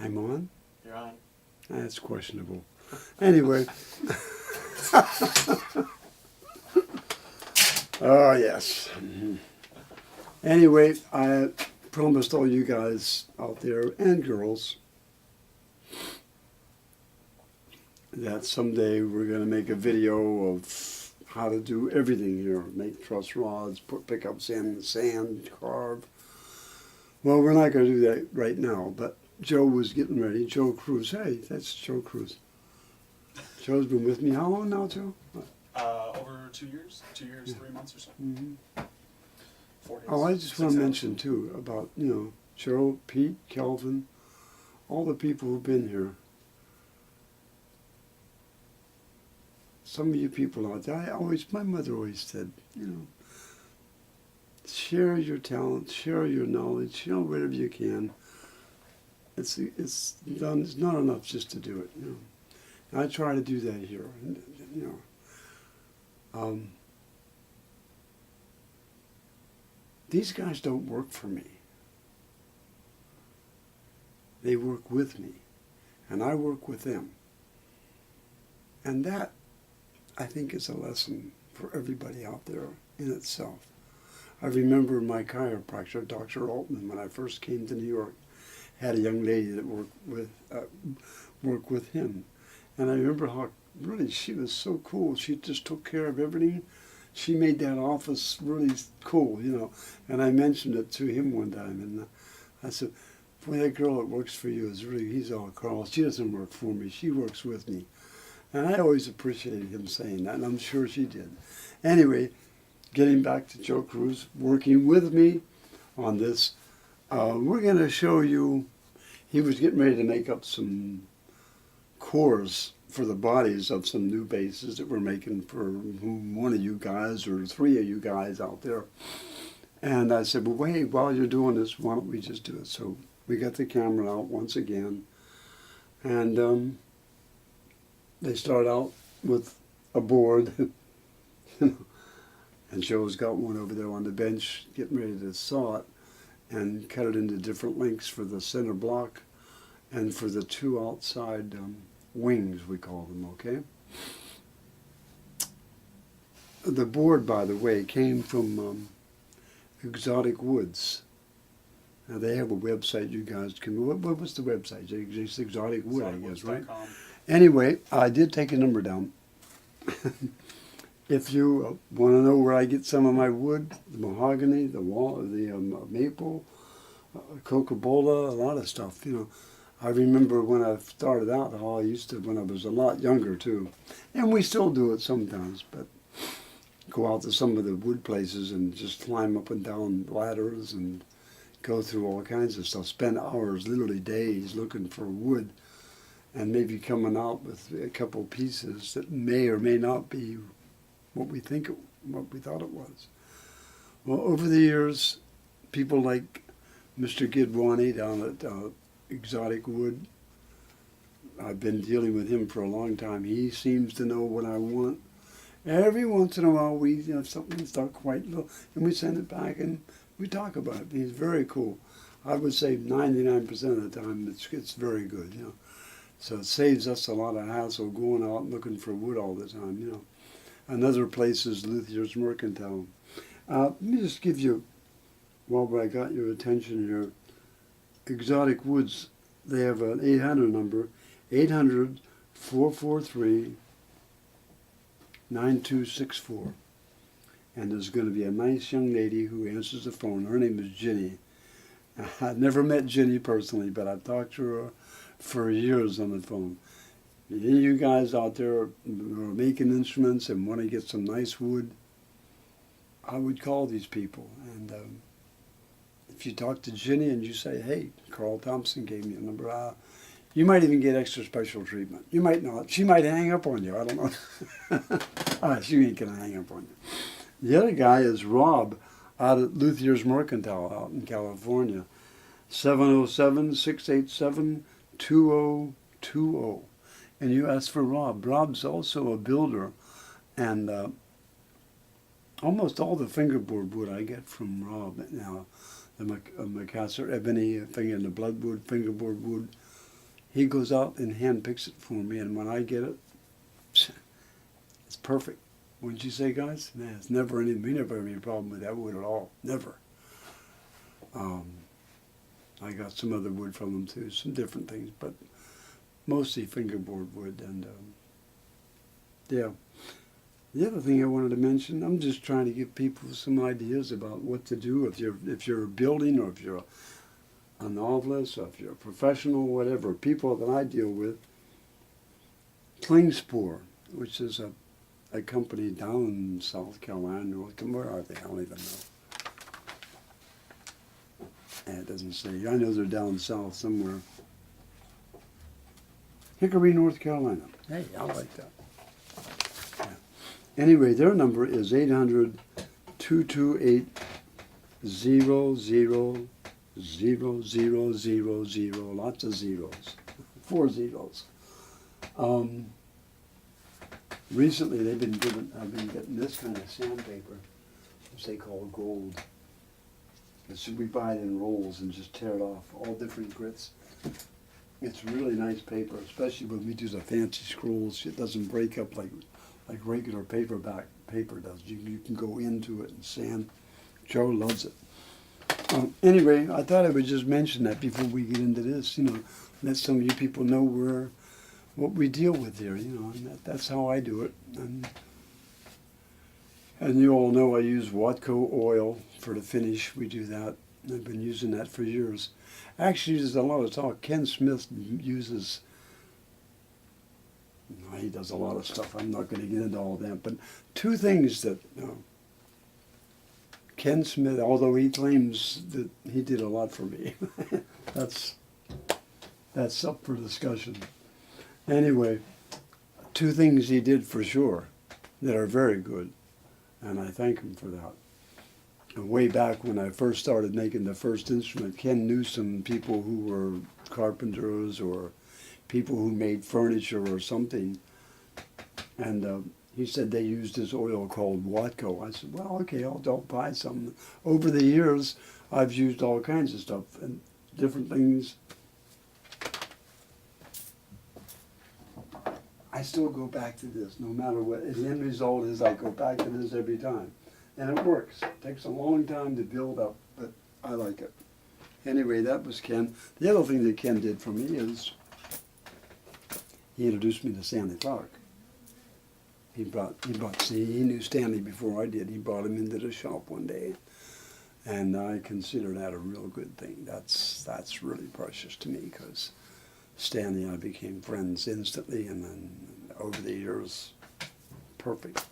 I'm on? You're on. That's questionable. Anyway. Oh, yes. Anyway, I promised all you guys out there and girls that someday we're going to make a video of how to do everything here. Make truss rods, put pickups in, sand, carve. Well, we're not going to do that right now, but Joe was getting ready. Joe Cruz. Hey, that's Joe Cruz. Joe's been with me how long now, Joe? Over 2 years. 2 years, 3 months or so. Mm-hmm. 4 days. Oh, I just want to mention, too, about, Joe, Pete, Kelvin, all the people who've been here. Some of you people out there, my mother always said, share your talent, share your knowledge, whatever you can. It's not enough just to do it, And I try to do that here, These guys don't work for me. They work with me, and I work with them. And that, I think, is a lesson for everybody out there in itself. I remember my chiropractor, Dr. Altman, when I first came to New York, had a young lady that worked with him. And I remember how, really, she was so cool. She just took care of everything. She made that office really cool, And I mentioned it to him one time, and I said, boy, that girl that works for you is really, he's all Carl. She doesn't work for me. She works with me. And I always appreciated him saying that, and I'm sure she did. Anyway, getting back to Joe Cruz, working with me on this, we're going to show you, he was getting ready to make up some cores for the bodies of some new bases that we're making for one of you guys or three of you guys out there. And I said, well, wait, while you're doing this, why don't we just do it? So we got the camera out once again, and they start out with a board, and Joe's got one over there on the bench getting ready to saw it and cut it into different lengths for the center block and for the two outside wings, we call them, okay? The board, by the way, came from Exotic Woods. Now, they have a website you guys can... What's the website? It's Exotic Wood, I guess, right? Anyway, I did take a number down. If you want to know where I get some of my wood, the mahogany, the maple, coca-cola, a lot of stuff, I remember when I started out how I used to, when I was a lot younger too. And we still do it sometimes, but go out to some of the wood places and just climb up and down ladders and go through all kinds of stuff. Spend hours, literally days, looking for wood and maybe coming out with a couple pieces that may or may not be what we thought it was. Well, over the years, people like Mr. Gidwani down at Exotic Wood, I've been dealing with him for a long time. He seems to know what I want. Every once in a while, we something's not quite low, and we send it back and we talk about it. He's very cool. I would say 99% of the time it's very good, So it saves us a lot of hassle going out and looking for wood all the time, Another place is Luthier's Mercantile. Let me just give you, while I got your attention here, Exotic Woods, they have an 800 number, 800-443-9264. And there's going to be a nice young lady who answers the phone. Her name is Ginny. I've never met Ginny personally, but I've talked to her for years on the phone. Any of you guys out there who are making instruments and want to get some nice wood, I would call these people. And if you talk to Ginny and you say, hey, Carl Thompson gave me a number, you might even get extra special treatment. You might not. She might hang up on you. I don't know. She ain't going to hang up on you. The other guy is Rob out at Luthier's Mercantile out in California. 707-687-2020. And you ask for Rob. Rob's also a builder, and almost all the fingerboard wood I get from Rob now, the Macassar ebony, and the bloodwood, fingerboard wood, He goes out and hand picks it for me, and when I get it, it's perfect. Wouldn't you say, guys? Man, it's never we never have any problem with that wood at all. Never. I got some other wood from them too, some different things, but mostly fingerboard wood. And yeah. The other thing I wanted to mention, I'm just trying to give people some ideas about what to do if you're building, or if you're a novelist, or if you're a professional, whatever. People that I deal with, Klingspor, which is a company down in South Carolina. Where are they? I don't even know. And it doesn't say. I know they're down south somewhere. Hickory, North Carolina. Hey, I like that. Yeah. Anyway, their number is 800-228-000000. Lots of zeros. 4 zeros. Recently, I've been getting this kind of sandpaper, which they call gold. So we buy it in rolls and just tear it off, all different grits. It's really nice paper, especially when we do the fancy scrolls. It doesn't break up like regular paperback paper does. You can go into it and sand. Joe loves it. Anyway, I thought I would just mention that before we get into this. Let some of you people know what we deal with here. And that's how I do it. And you all know I use Watco Oil for the finish. We do that. I've been using that for years. Actually, there's a lot of talk. Ken Smith uses, he does a lot of stuff. I'm not going to get into all that. But two things that Ken Smith, although he claims that he did a lot for me, that's up for discussion. Anyway, two things he did for sure that are very good. And I thank him for that. And way back when I first started making the first instrument, Ken knew some people who were carpenters or people who made furniture or something. And he said they used this oil called Watco. I said, well, okay, I'll buy some. Over the years, I've used all kinds of stuff and different things. I still go back to this, no matter what. The end result is I go back to this every time. And it works. It takes a long time to build up, but I like it. Anyway, that was Ken. The other thing that Ken did for me is he introduced me to Stanley Clarke. He knew Stanley before I did. He brought him into the shop one day. And I consider that a real good thing. That's really precious to me, because Stanley and I became friends instantly, and then over the years, perfect.